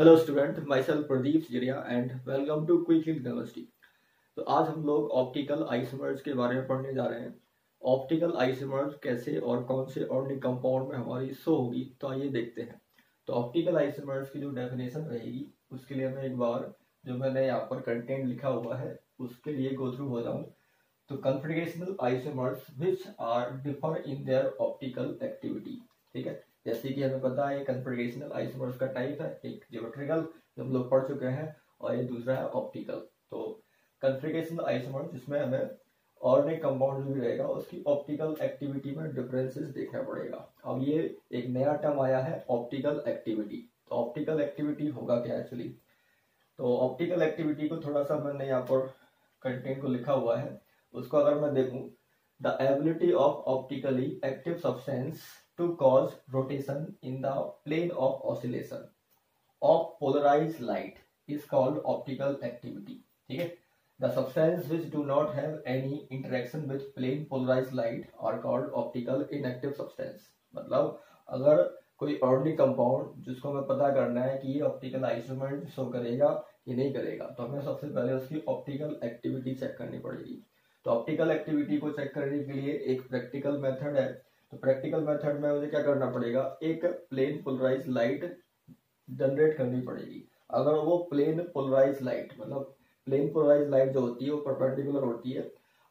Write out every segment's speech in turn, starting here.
Hello student, my self Pradeep Siriya and welcome to quick university. तो आज हम लोग ऑप्टिकल आइसोमर्स के बारे में पढ़ने जा रहे हैं। ऑप्टिकल आइसोमर्स कैसे और कौन से ऑर्गेनिक कंपाउंड में हमारी शो होगी, तो आइए देखते हैं। तो ऑप्टिकल आइसोमर्स की जो डेफिनेशन रहेगी उसके लिए मैं एक बार जो मैंने यहाँ पर कंटेंट लिखा हुआ है उसके लिए गो थ्रू हो जाऊँ। तो configurational isomers which are differ in their optical activity. ठीक है, जैसे कि हमें पता है कन्फिगरेशनल आइसोमर्स का टाइप है, एक ज्योमेट्रिकल जो हम लोग पढ़ चुके हैं और ये दूसरा है ऑप्टिकल। तो कन्फिगरेशनल आइसोमर्स जिसमें हमें ऑर्गेनिक कंपाउंड जो भी रहेगा उसकी ऑप्टिकल एक्टिविटी में डिफरेंसेस देखना पड़ेगा। अब ये एक नया टर्म आया है ऑप्टिकल एक्टिविटी। तो ऑप्टिकल एक्टिविटी होगा क्या एक्चुअली? तो ऑप्टिकल एक्टिविटी को थोड़ा सा मैंने यहाँ पर कंटेंट को लिखा हुआ है, उसको अगर मैं देखूं, the ability of optically active substance to cause rotation in the plane of oscillation of polarized light is called optical activity। ठीक है, the substance which do not have any interaction with plane polarized light are called optical inactive substance। मतलब अगर कोई organic compound जिसको हमें पता करना है कि ये ऑप्टिकल आइसोमर शो करेगा कि नहीं करेगा, तो हमें सबसे पहले उसकी ऑप्टिकल एक्टिविटी चेक करनी पड़ेगी। तो ऑप्टिकल एक्टिविटी को चेक करने के लिए एक प्रैक्टिकल मेथड है। तो प्रैक्टिकल मेथड में मुझे क्या करना पड़ेगा, एक प्लेन पोलराइज लाइट जनरेट करनी पड़ेगी। अगर वो प्लेन पोलराइज लाइट मतलब प्लेन पोलराइज लाइट जो होती है वो परपेंडिकुलर होती है,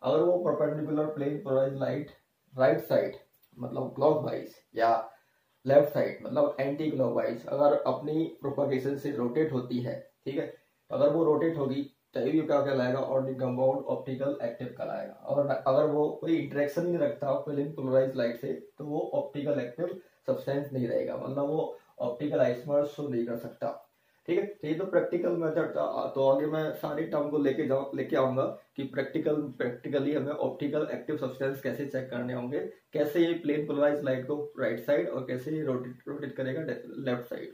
अगर वो perpendicular plane polarise light right side मतलब क्लॉकवाइज या लेफ्ट साइड मतलब एंटी क्लॉकवाइज अगर अपनी प्रोपगेशन से रोटेट होती है, ठीक है, तो अगर वो रोटेट होगी तो ये क्या कहलाएगा, ऑर्गेनिक कंपाउंड ऑप्टिकल एक्टिव कहलाएगा। और अगर वो कोई इंटरेक्शन नहीं रखता प्लेन पोलराइज लाइट से तो वो ऑप्टिकल एक्टिव सब्सटेंस नहीं रहेगा, मतलब वो ऑप्टिकल आइसोमर शो नहीं कर सकता। ठीक है, तो ये तो प्रैक्टिकल मेथड था। तो आगे मैं सारे टर्म को लेके आऊंगा कि प्रैक्टिकली हमें ऑप्टिकल एक्टिव सब्सटेंस कैसे चेक करने होंगे, कैसे ये प्लेन पोलराइज लाइट को राइट साइड और कैसे ये रोटेट करेगा लेफ्ट साइड।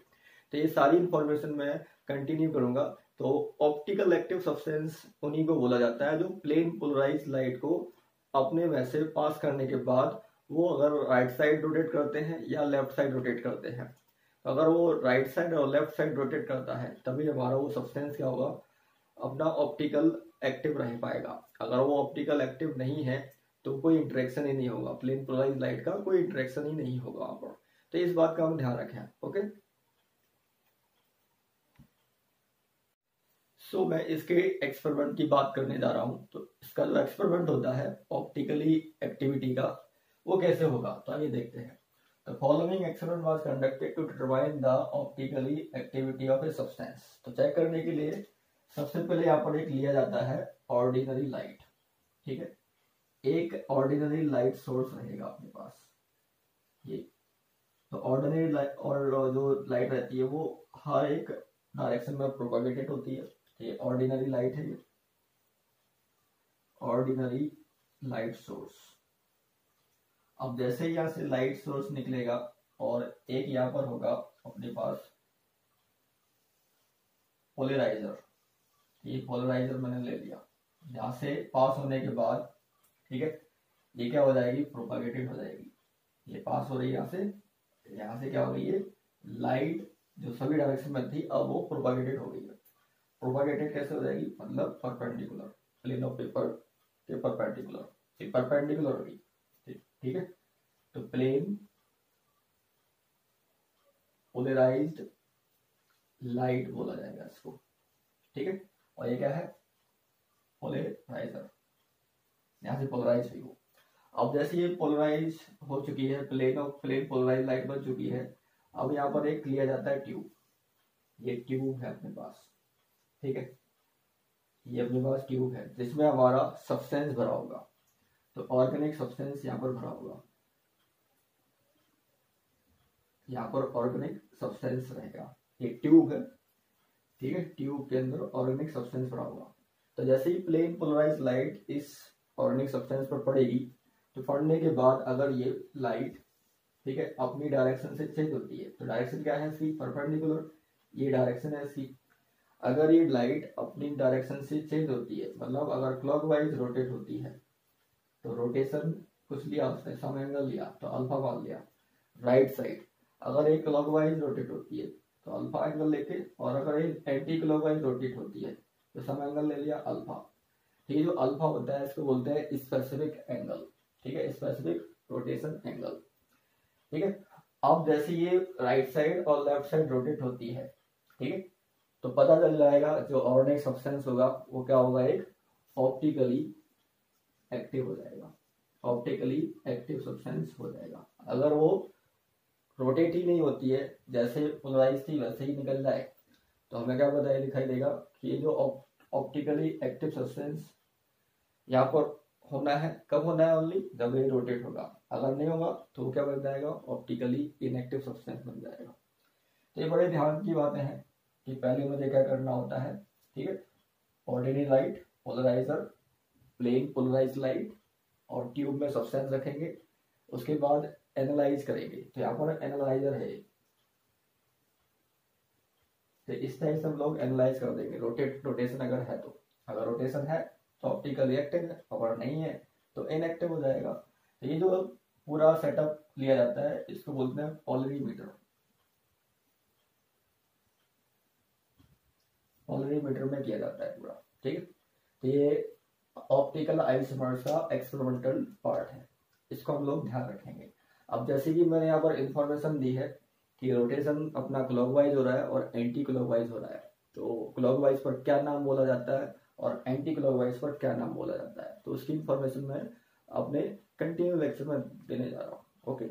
तो ये सारी इंफॉर्मेशन मैं कंटिन्यू करूंगा। तो ऑप्टिकल एक्टिव सब्सटेंस उन्हीं को बोला जाता है जो प्लेन पोलराइज लाइट को अपने में से पास करने के बाद वो अगर राइट साइड रोटेट करते हैं या लेफ्ट साइड रोटेट करते हैं। तो अगर वो राइट साइड और लेफ्ट साइड रोटेट करता है तभी हमारा वो सब्सटेंस क्या होगा, अपना ऑप्टिकल एक्टिव रह पाएगा। अगर वो ऑप्टिकल एक्टिव नहीं है तो कोई इंटरेक्शन ही नहीं होगा, प्लेन पोलराइज लाइट का कोई इंटरेक्शन ही नहीं होगा वहां पर। तो इस बात का हम ध्यान रखें। ओके, सो मैं इसके एक्सपेरिमेंट की बात करने जा रहा हूं। तो इसका जो एक्सपेरिमेंट होता है ऑप्टिकली एक्टिविटी का वो कैसे होगा, तो आइए देखते हैं। The following experiment was conducted to determine the optically activity of a substance. तो चेक करने के लिए सबसे पहले यहाँ पर एक लिया जाता है ऑर्डिनरी लाइट। ठीक है, एक ऑर्डिनरी लाइट सोर्स रहेगा अपने पास ये। तो ऑर्डिनरी लाइट और जो लाइट रहती है वो हर एक डायरेक्शन में प्रोपागेटेड होती है। ये ऑर्डिनरी लाइट है, ये ऑर्डिनरी लाइट सोर्स। अब जैसे यहाँ से लाइट सोर्स निकलेगा और एक यहाँ पर होगा अपने पास पोलराइजर। ये पोलराइजर मैंने ले लिया, यहाँ से पास होने के बाद ठीक है ये क्या हो जाएगी, प्रोपागेटेड हो जाएगी। ये पास हो रही है यहाँ से क्या हो गई है, लाइट जो सभी डायरेक्शन में थी अब वो प्रोपागेटेड हो गई है। प्रोपागेटेड कैसे हो जाएगी, मतलब परपेंडिकुलर, प्लेन ऑफ पेपर के परपेंडिकुलर, ये परपेंडिकुलर होगी। ठीक है, तो प्लेन पोलराइज्ड लाइट बोला जाएगा इसको। ठीक है, और ये क्या है, पोलराइजर, यहां से पोलराइज हुई हो। अब जैसे ये पोलराइज हो चुकी है, प्लेन पोलराइज लाइट बन चुकी है, अब यहाँ पर एक लिया जाता है ट्यूब। ये ट्यूब है अपने पास, ठीक है, ये अपने पास ट्यूब है जिसमें हमारा सब्सटेंस भरा होगा। तो ऑर्गेनिक सब्सटेंस यहाँ पर भरा होगा, यहाँ पर ऑर्गेनिक सब्सटेंस रहेगा। ये ट्यूब है, ठीक है, ट्यूब के अंदर ऑर्गेनिक सब्सटेंस भरा होगा। तो जैसे ही प्लेन पोलराइज लाइट इस ऑर्गेनिक सब्सटेंस पर पड़ेगी तो पड़ने के बाद अगर ये लाइट ठीक है अपनी डायरेक्शन से चेंज होती है, तो डायरेक्शन क्या है इसकी, परपेंडिकुलर, ये डायरेक्शन है इसकी। अगर ये लाइट अपनी डायरेक्शन से चेंज होती है, मतलब अगर क्लॉकवाइज रोटेट होती है, तो रोटेशन कुछ लिया उसने, सम एंगल लिया तो अल्फा मान लिया राइट साइड। अगर एक क्लॉकवाइज रोटेट होती है तो अल्फा एंगल लेके, और अगर ये एंटी क्लॉकवाइज रोटेट होती है तो सम एंगल ले लिया अल्फा। ठीक है, जो अल्फा होता है इसको बोलते हैं स्पेसिफिक एंगल। ठीक है, स्पेसिफिक रोटेशन एंगल। ठीक है, अब जैसे ये राइट साइड और लेफ्ट साइड रोटेट होती है, ठीक है, तो पता चल जाएगा जो ऑर्गेनिक सब्सटेंस होगा वो क्या होगा, एक ऑप्टिकली एक्टिव हो जाएगा, ऑप्टिकली एक्टिव सब्सटेंस हो जाएगा। अगर वो रोटेट ही नहीं होती है, जैसे पोलराइज थी वैसे ही निकल जाए, तो हमें क्या पता दिखाई देगा कि ये जो ऑप्टिकली एक्टिव सब्सटेंस यहाँ पर होना है, कब होना है, ओनली जब ये रोटेट होगा। अगर नहीं होगा तो क्या बन जाएगा, ऑप्टिकली इनएक्टिव सब्सटेंस बन जाएगा। तो ये बड़े ध्यान की बातें हैं कि पहले मुझे क्या करना होता है। ठीक है, ordinary light, polariser, plane polarise light और ट्यूब में सब्सटेंस रखेंगे, उसके बाद एनालाइज करेंगे। तो यहाँ पर एनालाइजर है, तो इस टाइप से हम लोग एनालाइज कर देंगे। रोटेशन अगर है तो, अगर रोटेशन है तो ऑप्टिकल रिएक्टिव है, अगर नहीं है तो इनएक्टिव हो जाएगा। तो ये जो पूरा सेटअप लिया जाता है इसको बोलते हैं पोलरीमीटर। पोलरीमीटर में किया जाता है पूरा। ठीक है, तो ये ऑप्टिकल आइसोमर्स का एक्सपेरिमेंटल पार्ट है, इसको हम लोग ध्यान रखेंगे। अब जैसे कि मैंने यहाँ पर इंफॉर्मेशन दी है कि रोटेशन अपना क्लॉकवाइज हो रहा है और एंटी क्लॉकवाइज हो रहा है, तो क्लॉकवाइज पर क्या नाम बोला जाता है और एंटी क्लॉकवाइज पर क्या नाम बोला जाता है, तो उसकी इंफॉर्मेशन मैं अपने कंटिन्यू लेक्चर में देने जा रहा हूँ। ओके।